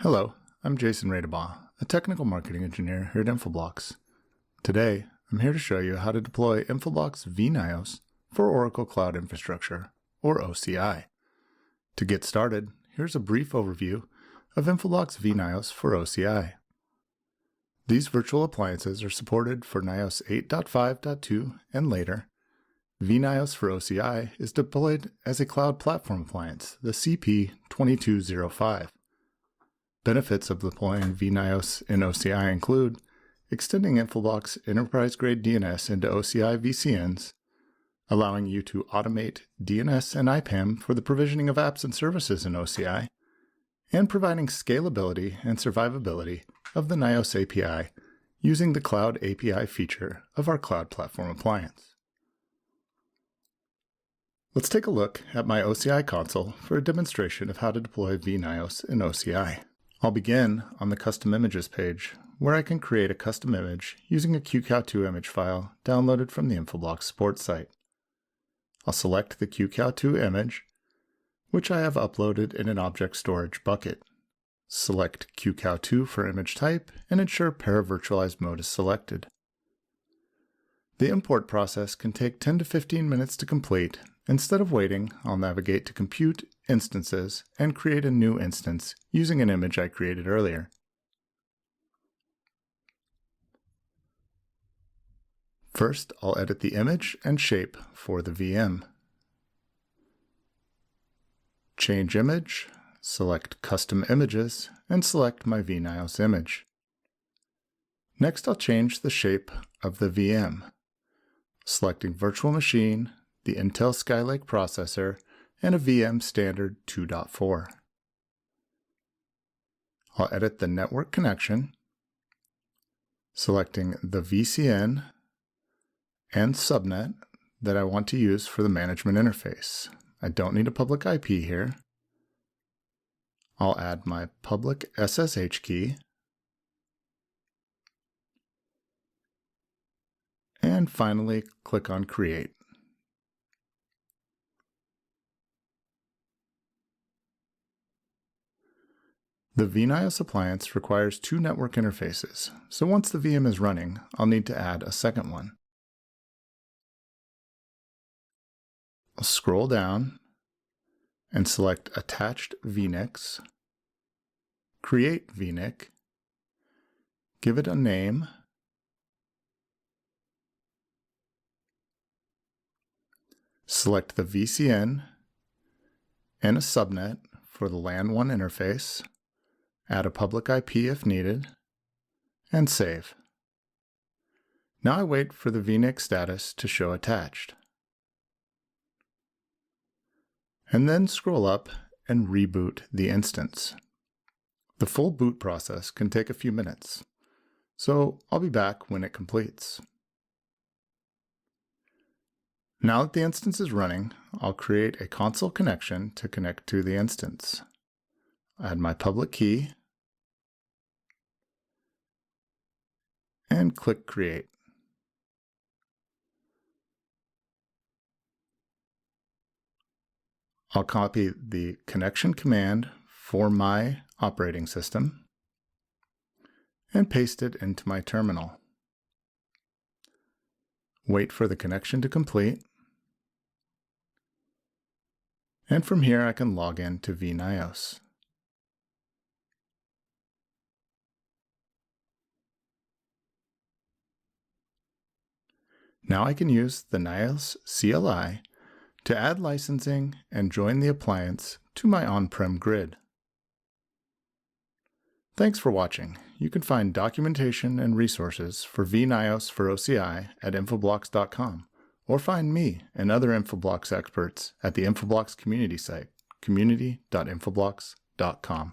Hello, I'm Jason Radebaugh, a technical marketing engineer here at Infoblox. Today, I'm here to show you how to deploy Infoblox vNIOS for Oracle Cloud Infrastructure, or OCI. To get started, here's a brief overview of Infoblox vNIOS for OCI. These virtual appliances are supported for NIOS 8.5.2 and later. vNIOS for OCI is deployed as a cloud platform appliance, the CP2205. Benefits of deploying vNIOS in OCI include extending Infoblox enterprise-grade DNS into OCI VCNs, allowing you to automate DNS and IPAM for the provisioning of apps and services in OCI, and providing scalability and survivability of the NIOS API using the Cloud API feature of our cloud platform appliance. Let's take a look at my OCI console for a demonstration of how to deploy vNIOS in OCI. I'll begin on the Custom Images page, where I can create a custom image using a QCOW2 image file downloaded from the Infoblox support site. I'll select the QCOW2 image, which I have uploaded in an object storage bucket. Select QCOW2 for image type and ensure Paravirtualized mode is selected. The import process can take 10 to 15 minutes to complete. Instead of waiting, I'll navigate to Compute, Instances, and create a new instance using an image I created earlier. First, I'll edit the image and shape for the VM. Change Image, select Custom Images, and select my vNIOS image. Next, I'll change the shape of the VM, selecting Virtual Machine, the Intel Skylake processor, and a VM standard 2.4. I'll edit the network connection, selecting the VCN and subnet that I want to use for the management interface. I don't need a public IP here. I'll add my public SSH key, and finally click on Create. The vNIOS appliance requires two network interfaces, so once the VM is running, I'll need to add a second one. I'll scroll down and select Attached vNICs, create vNIC, give it a name, select the VCN and a subnet for the LAN 1 interface, add a public IP if needed, and save. Now I wait for the vNIC status to show attached. And then scroll up and reboot the instance. The full boot process can take a few minutes, so I'll be back when it completes. Now that the instance is running, I'll create a console connection to connect to the instance. Add my public key, and click Create. I'll copy the connection command for my operating system and paste it into my terminal. Wait for the connection to complete, and from here I can log in to vNIOS. Now I can use the NIOS CLI to add licensing and join the appliance to my on-prem grid. Thanks for watching. You can find documentation and resources for vNIOS for OCI at infoblox.com, or find me and other Infoblox experts at the Infoblox community site, community.infoblox.com.